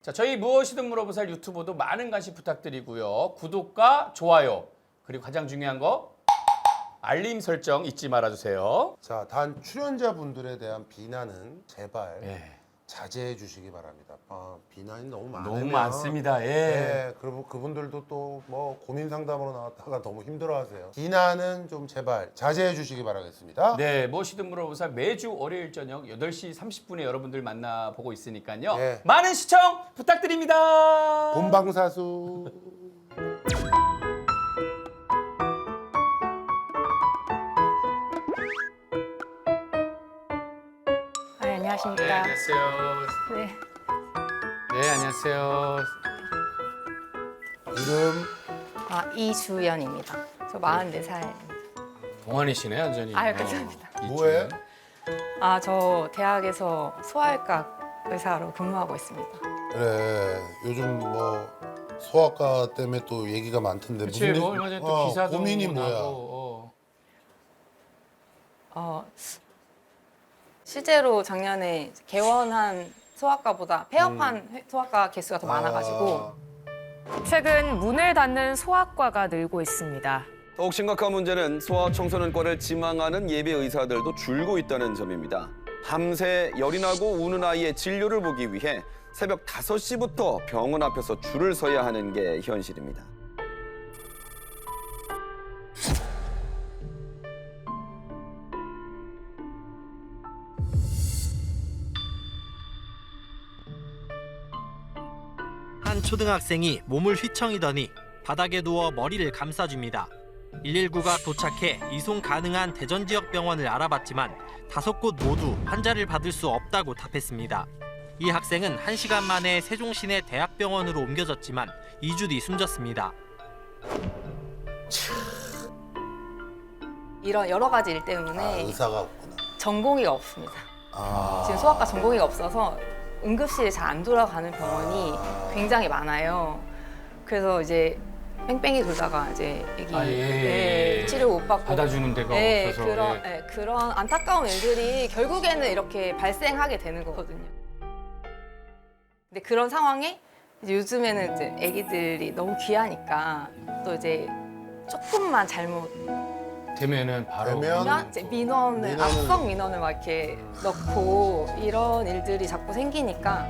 자, 저희 무엇이든 물어보살 유튜브도 많은 관심 부탁드리고요. 구독과 좋아요, 그리고 가장 중요한 거 알림 설정 잊지 말아주세요. 자, 단 출연자분들에 대한 비난은 제발 예. 자제해 주시기 바랍니다. 비난이 너무 많으면 너무 많습니다. 예. 네, 그리고 그분들도 또 뭐 고민 상담으로 나왔다가 너무 힘들어하세요. 비난은 좀 제발 자제해 주시기 바라겠습니다. 네, 무엇이든 물어보살 매주 월요일 저녁 8시 30분에 여러분들 만나보고 있으니까요. 예. 많은 시청 부탁드립니다. 본방사수. 안녕하십니까. 네, 안녕하세요. 네. 네, 안녕하세요. 이름 이주연입니다. 저 44살. 동안이시네, 완전히. 아유, 감사합니다. 뭐해? 저 대학에서 소아외과 의사로 근무하고 있습니다. 그래, 요즘 뭐 소아과 때문에 또 얘기가 많던데 그치, 일- 뭐 얼마 전에 또 기사도 고민이 나고, 뭐야? 실제로 작년에 개원한 소아과보다 폐업한 소아과 개수가 더 많아가지고 최근 문을 닫는 소아과가 늘고 있습니다. 더욱 심각한 문제는 소아 청소년과를 지망하는 예비 의사들도 줄고 있다는 점입니다. 밤새 열이 나고 우는 아이의 진료를 보기 위해 새벽 5시부터 병원 앞에서 줄을 서야 하는 게 현실입니다. 한 초등학생이 몸을 휘청이더니 바닥에 누워 머리를 감싸줍니다. 119가 도착해 이송 가능한 대전 지역 병원을 알아봤지만 5곳 모두 환자를 받을 수 없다고 답했습니다. 이 학생은 1시간 만에 세종시내 대학병원으로 옮겨졌지만 2주 뒤 숨졌습니다. 이런 여러 가지 일 때문에 의사가 없구나. 전공의가 없습니다. 아. 지금 소아과 전공의가 없어서 응급실에 잘 안 돌아가는 병원이 굉장히 많아요. 그래서 이제 뺑뺑이 돌다가 이제 애기 치료 못 받고 받아주는 데가 없어서. 그런 안타까운 일들이 결국에는 이렇게 발생하게 되는 거거든요. 근데 그런 상황에 이제 요즘에는 이제 애기들이 너무 귀하니까 또 이제 조금만 잘못 되면은 바로 되면 이제 민원을 악성 민원을 막 이렇게 넣고 이런 일들이 자꾸 생기니까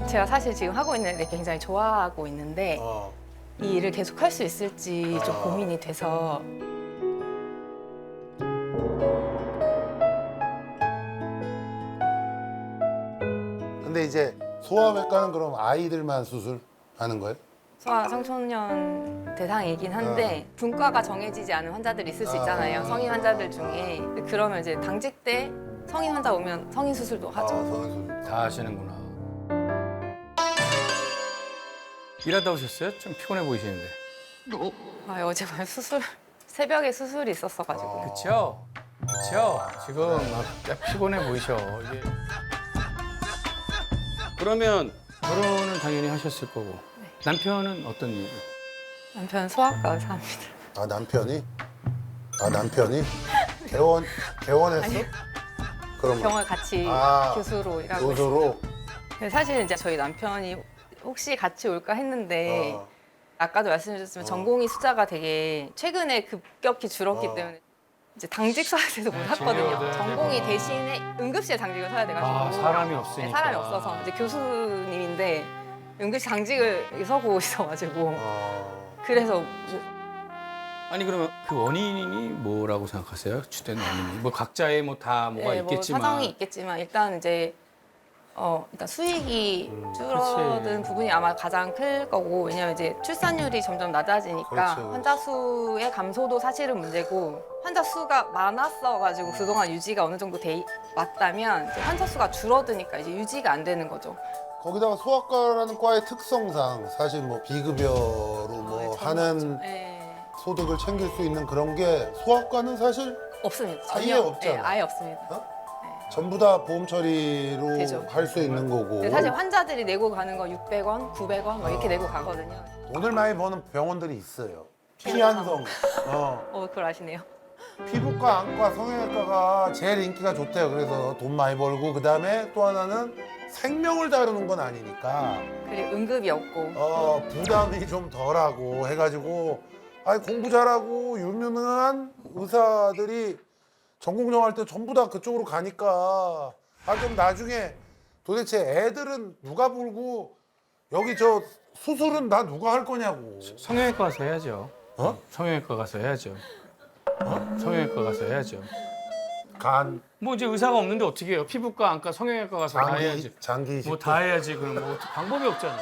제가 사실 지금 하고 있는 일 굉장히 좋아하고 있는데 이 일을 계속 할 수 있을지 좀 고민이 돼서 근데 이제 소아외과는 그럼 아이들만 수술하는 거예요? 소아 청소년 대상이긴 한데 분과가 정해지지 않은 환자들이 있을 수 있잖아요. 성인 환자들 중에. 근데 그러면 이제 당직 때 성인 환자 오면 성인 수술도 하죠. 성인 수술. 다 하시는구나. 일하다 오셨어요? 좀 피곤해 보이시는데. 어제 말 새벽에 수술이 있었어가지고. 그쵸? 그쵸? 지금 막 피곤해 보이셔. 이게. 그러면 결혼은 당연히 하셨을 거고. 남편은 어떤 이유? 남편 소아과 의사입니다. 남편이? 개원했어? 아니요. 그럼 병원 같이 아, 교수로 일하고 있어요. 교수로? 사실 이제 저희 남편이 혹시 같이 올까 했는데 아까도 말씀드렸지만 전공의 숫자가 되게 최근에 급격히 줄었기 때문에 이제 당직 서야돼서 못 왔거든요. 네. 전공의 대신에 응급실 당직을 서야 돼가지고 사람이 없으니까. 네, 사람이 없어서 이제 교수님인데 응급실 당직을 서고 있어가지고 그래서 아니 그러면 그 원인이 뭐라고 생각하세요? 주된 원인이? 뭐 각자의 뭐 다 뭐가 네, 있겠지만. 뭐 사정이 있겠지만 일단 이제 일단 수익이 줄어든 그렇지. 부분이 아마 가장 클 거고 왜냐면 이제 출산율이 점점 낮아지니까 그렇지. 환자 수의 감소도 사실은 문제고 환자 수가 많았어가지고 그동안 유지가 어느 정도 돼 왔다면 이제 환자 수가 줄어드니까 이제 유지가 안 되는 거죠. 거기다가 소아과라는 과의 특성상 사실 뭐 비급여로 뭐 하는 네. 소득을 챙길 수 있는 그런 게 소아과는 사실 없습니다. 아예 전혀, 없잖아. 네, 아예 없습니다. 전부 다 보험 처리로 되죠. 할 수 있는 거고. 근데 사실 환자들이 내고 가는 거 600원, 900원 막 이렇게 내고 가거든요. 돈을 많이 버는 병원들이 있어요. 피한성. 그걸 아시네요. 피부과, 안과, 성형외과가 제일 인기가 좋대요. 그래서 돈 많이 벌고 그다음에 또 하나는 생명을 다루는 건 아니니까 그리고 응급이 없고 부담이 좀 덜하고 해가지고 아니 공부 잘하고 유명한 의사들이 전공정할 때 전부 다 그쪽으로 가니까 아 그럼 나중에 도대체 애들은 누가 불고 여기 저 수술은 다 누가 할 거냐고. 성형외과 가서 해야죠. 어? 성형외과 가서 해야죠. 성형외과 가서 해야죠. 간, 뭐 이제 의사가 없는데 어떻게 해요? 피부과, 안과, 성형외과 가서 다 해야지. 장기 뭐 다 해야지. 그럼 뭐 방법이 없잖아.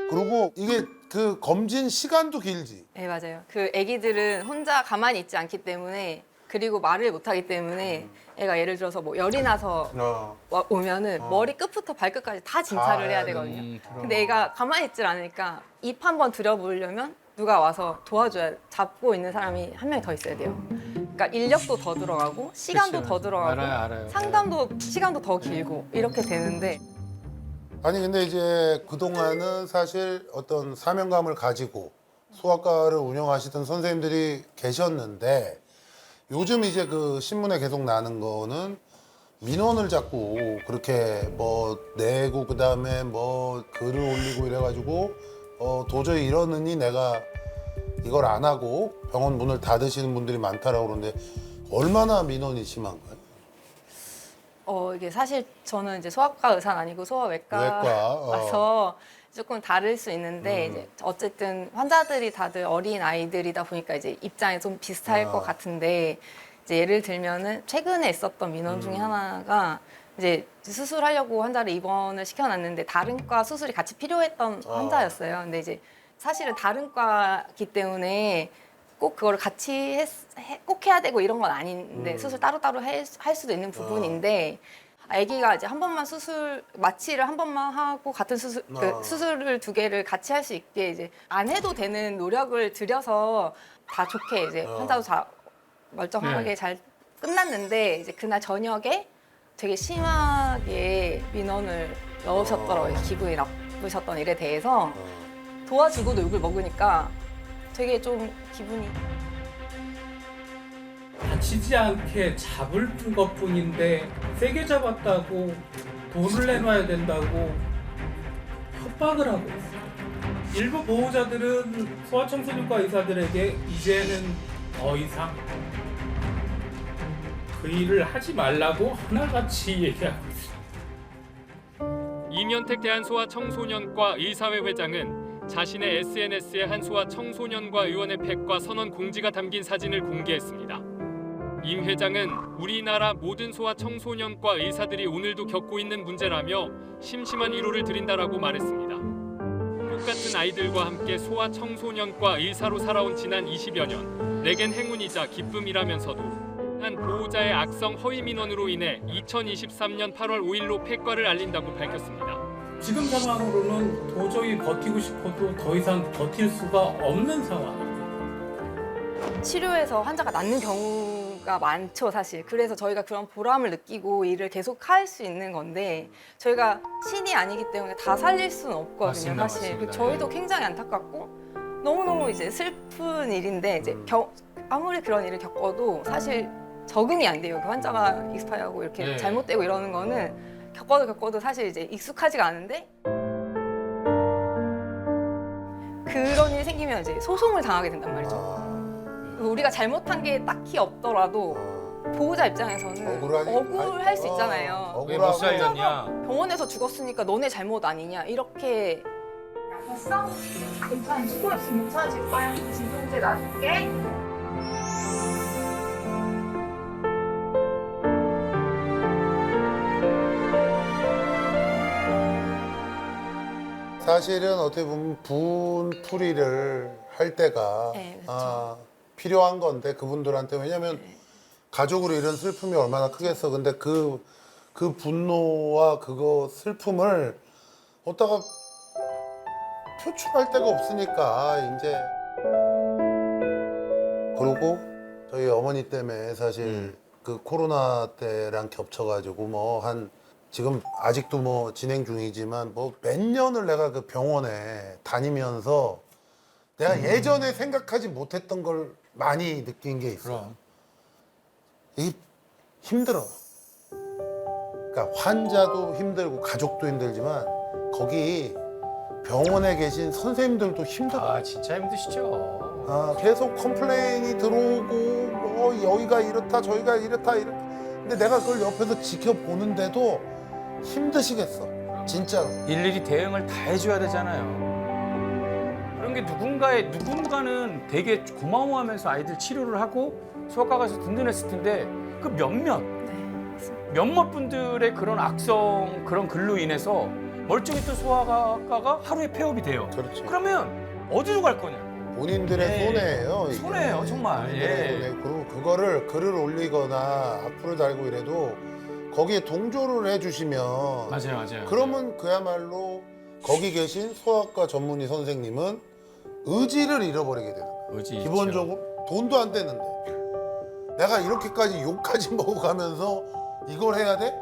그리고 이게 그 검진 시간도 길지. 네, 맞아요. 그 아기들은 혼자 가만히 있지 않기 때문에 그리고 말을 못 하기 때문에 애가 예를 들어서 뭐 열이 나서 오면은 머리 끝부터 발끝까지 다 진찰을 다 해야 해야 되거든요. 근데 애가 가만히 있질 않으니까 입 한 번 들여보려면 누가 와서 도와줘야 잡고 있는 사람이 한 명이 더 있어야 돼요. 그러니까 인력도 더 들어가고 시간도 그치, 더 들어가고 알아요. 상담도 시간도 더 길고 이렇게 되는데 아니 근데 이제 그동안은 사실 어떤 사명감을 가지고 소아과를 운영하시던 선생님들이 계셨는데 요즘 이제 그 신문에 계속 나는 거는 민원을 자꾸 그렇게 뭐 내고 그다음에 뭐 글을 올리고 이래가지고 도저히 이러느니 내가 이걸 안 하고 병원 문을 닫으시는 분들이 많다라고 그러는데 얼마나 민원이 심한 거예요? 이게 사실 저는 이제 소아과 의사는 아니고 소아외과라서 조금 다를 수 있는데 이제 어쨌든 환자들이 다들 어린 아이들이다 보니까 이제 입장이 좀 비슷할 것 같은데 이제 예를 들면은 최근에 있었던 민원 중에 하나가 이제 수술하려고 환자를 입원을 시켜놨는데 다른 과 수술이 같이 필요했던 환자였어요. 근데 이제 사실은 다른 과기 때문에 꼭 그거를 같이 꼭 해야 되고 이런 건 아닌데 수술 따로따로 할 수도 있는 부분인데 아기가 이제 한 번만 수술 마취를 한 번만 하고 같은 그 수술을 두 개를 같이 할 수 있게 이제 안 해도 되는 노력을 들여서 다 좋게 이제 환자도 다 멀쩡하게 잘 끝났는데 이제 그날 저녁에 되게 심하게 민원을 넣으셨더라고요. 기분이 나쁘셨던 일에 대해서 도와주고도 욕을 먹으니까 되게 좀 기분이 다치지 않게 잡을 것뿐인데 세게 잡았다고 돈을 내놔야 된다고 협박을 하고 있어요. 일부 보호자들은 소아청소년과 의사들에게 이제는 더 이상 그 일을 하지 말라고 하나같이 얘기하고 있어요. 임현택 대한소아청소년과 의사회 회장은 자신의 SNS에 한 소아청소년과 의원의 팩과 선언 공지가 담긴 사진을 공개했습니다. 임 회장은 우리나라 모든 소아청소년과 의사들이 오늘도 겪고 있는 문제라며 심심한 위로를 드린다라고 말했습니다. 똑같은 아이들과 함께 소아청소년과 의사로 살아온 지난 20여 년, 내겐 행운이자 기쁨이라면서도 한 보호자의 악성 허위 민원으로 인해 2023년 8월 5일로 폐과를 알린다고 밝혔습니다. 지금 상황으로는 도저히 버티고 싶어도 더 이상 버틸 수가 없는 상황입니다. 치료해서 환자가 낫는 경우가 많죠, 사실. 그래서 저희가 그런 보람을 느끼고 일을 계속 할 수 있는 건데 저희가 신이 아니기 때문에 다 살릴 수는 없거든요, 맞습니다, 사실. 맞습니다. 저희도 굉장히 안타깝고 너무너무 이제 슬픈 일인데 이제 아무리 그런 일을 겪어도 사실 적응이 안 돼요. 그 환자가 익스파이어하고 이렇게 네. 잘못되고 이러는 거는 겪어도 사실 이제 익숙하지가 않은데 그런 일이 생기면 이제 소송을 당하게 된단 말이죠. 우리가 잘못한 게 딱히 없더라도 보호자 입장에서는 억울할 수 있잖아요. 왜 못 살렸냐? 병원에서 죽었으니까 너네 잘못 아니냐 이렇게. 됐어? 괜찮아. 수고 없으면 괜찮아질 거야. 진통제 놔줄게. 사실은 어떻게 보면 분풀이를 할 때가 네, 그렇죠. 필요한 건데 그분들한테 왜냐면 가족으로 이런 슬픔이 얼마나 크겠어. 근데 그 분노와 그거 슬픔을 어디다가 표출할 데가 없으니까 이제 그리고 저희 어머니 때문에 사실 그 코로나 때랑 겹쳐가지고 뭐 한 지금 아직도 뭐 진행 중이지만 뭐 몇 년을 내가 그 병원에 다니면서 내가 예전에 생각하지 못했던 걸 많이 느낀 게 있어. 그럼. 이게 힘들어. 그러니까 환자도 힘들고 가족도 힘들지만 거기 병원에 계신 선생님들도 힘들어. 아 진짜 힘드시죠. 계속 컴플레인이 들어오고 뭐 여기가 이렇다 저기가 이렇다. 근데 내가 그걸 옆에서 지켜보는데도 힘드시겠어. 진짜로. 일일이 대응을 다 해줘야 되잖아요. 그런 게 누군가는 되게 고마워하면서 아이들 치료를 하고 소아과 가서 든든했을 텐데 그 몇몇 분들의 그런 악성 그런 글로 인해서 멀쩡했던 소아과가 하루에 폐업이 돼요. 그렇죠. 그러면 어디로 갈 거냐? 본인들의 네. 손해예요. 이게. 손해예요, 정말. 본인들의 예. 손해. 그리고 그거를 글을 올리거나 악플을 달고 이래도 거기에 동조를 해주시면 맞아요. 그러면 그야말로 거기 계신 소아과 전문의 선생님은 의지를 잃어버리게 되는 거예요. 의지 기본적으로 돈도 안 되는데 내가 이렇게까지 욕까지 먹어가면서 이걸 해야 돼?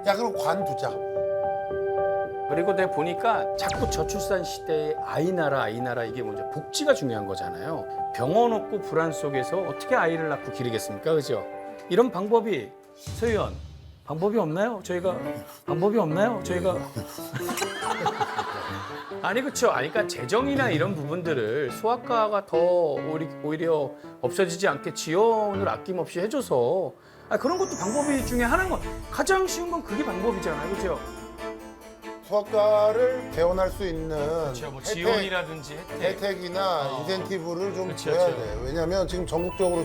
야 그럼 관두자. 그리고 내가 보니까 자꾸 저출산 시대에 아이나라 이게 먼저 복지가 중요한 거잖아요. 병원 없고 불안 속에서 어떻게 아이를 낳고 기르겠습니까, 그죠? 이런 방법이 서유연 방법이 없나요? 저희가 아니 그렇죠. 아니 그러니까 재정이나 이런 부분들을 소아과가 더 오히려 없어지지 않게 지원을 아낌없이 해줘서 그런 것도 방법이 중에 하나인 건 가장 쉬운 건 그게 방법이잖아요, 그렇죠? 소아과를 개원할 수 있는 그렇죠. 뭐 지원이라든지 혜택이나 인센티브를 좀 그렇죠, 줘야 그렇죠. 돼. 왜냐하면 지금 전국적으로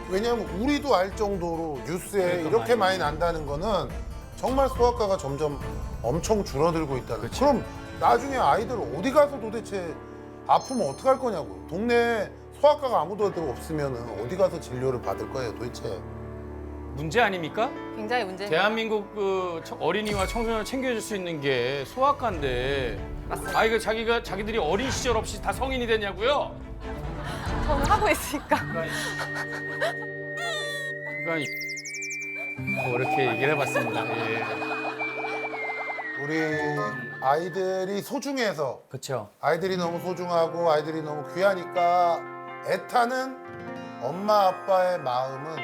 왜냐하면 우리도 알 정도로 뉴스에 그러니까 이렇게 많이 많이 난다는 거는 정말 소아과가 점점 엄청 줄어들고 있다는. 그렇죠. 그럼 나중에 아이들 어디 가서 도대체 아프면 어떡할 거냐고요. 동네에 소아과가 아무도 없으면 어디 가서 진료를 받을 거예요 도대체. 문제 아닙니까? 굉장히 문제입니다. 대한민국 그 어린이와 청소년을 챙겨줄 수 있는 게 소아과인데 맞습니다. 이거 자기들이 어린 시절 없이 다 성인이 됐냐고요? 저는 하고 있으니까. 그러니까 뭐 이렇게 얘기를 해봤습니다. 예. 우리 아이들이 소중해서 그렇죠. 아이들이 너무 소중하고 아이들이 너무 귀하니까 애타는 엄마 아빠의 마음은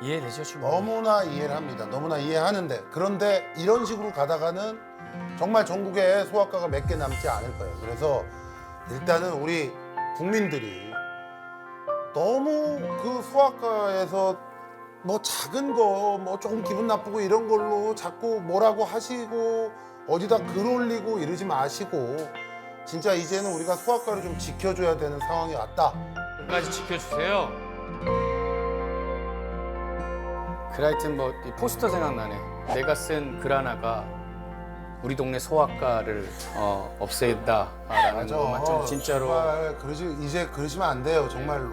이해되죠, 충분히. 너무나 이해를 합니다. 너무나 이해하는데 그런데 이런 식으로 가다가는 정말 전국에 소아과가 몇 개 남지 않을 거예요. 그래서 일단은 우리 국민들이 너무 그 소아과에서 뭐 작은 거 뭐 조금 기분 나쁘고 이런 걸로 자꾸 뭐라고 하시고 어디다 글 올리고 이러지 마시고 진짜 이제는 우리가 소아과를 좀 지켜줘야 되는 상황이 왔다. 끝까지 지켜주세요. 그 하여튼 뭐 이 포스터 생각나네. 내가 쓴 글 하나가 우리 동네 소아과를 없앤다라는 것만 좀 진짜로. 정말 이제 그러시면 안 돼요 정말로.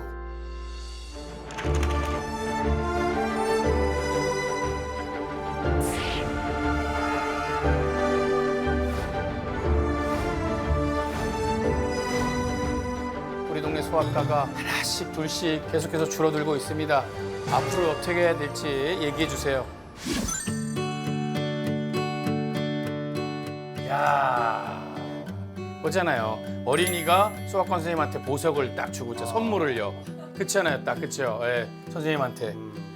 우리 동네 소아과가 하나씩 둘씩 계속해서 줄어들고 있습니다. 앞으로 어떻게 해야 될지 얘기해 주세요. 야 보잖아요. 어린이가 소아과 선생님한테 보석을 딱 주고 진짜 선물을요. 그렇잖아요, 딱 그렇죠. 예, 선생님한테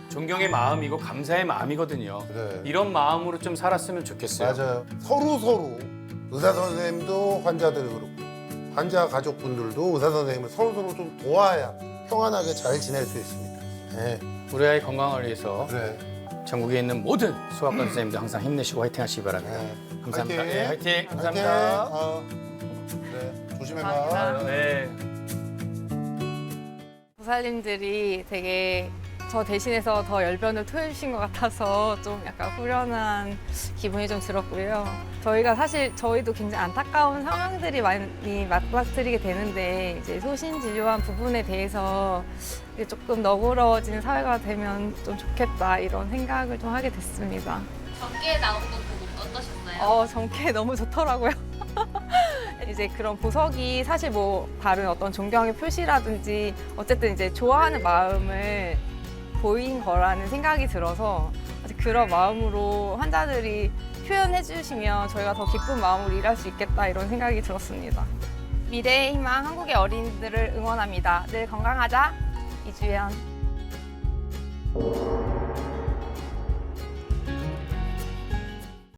존경의 마음이고 감사의 마음이거든요. 그래. 이런 마음으로 좀 살았으면 좋겠어요. 맞아요. 서로 의사 선생님도 환자들 그렇고 환자 가족분들도 의사 선생님을 서로 좀 도와야 평안하게 잘 지낼 수 있습니다. 네. 우리 아이 건강을 위해서 그래. 전국에 있는 모든 소아과 선생님들 항상 힘내시고 화이팅하시기 바랍니다. 네. 감사합니다. 화이팅. 네, 화이팅. 감사합니다. 그래. 조심해 감사합니다. 가. 네. 보살님들이 되게 저 대신해서 더 열변을 토해주신 것 같아서 좀 약간 후련한 기분이 좀 들었고요. 저희가 사실 저희도 굉장히 안타까운 상황들이 많이 맞닥뜨리게 되는데 이제 소신지교한 부분에 대해서 이게 조금 너그러워진 사회가 되면 좀 좋겠다 이런 생각을 좀 하게 됐습니다. 전기에 나온 거 보고 어떠셨나요? 정쾌 너무 좋더라고요. 이제 그런 보석이 사실 뭐 다른 어떤 존경의 표시라든지 어쨌든 이제 좋아하는 마음을 보인 거라는 생각이 들어서 그런 마음으로 환자들이 표현해 주시면 저희가 더 기쁜 마음으로 일할 수 있겠다 이런 생각이 들었습니다. 미래의 희망 한국의 어린이들을 응원합니다. 늘 건강하자. 이주연.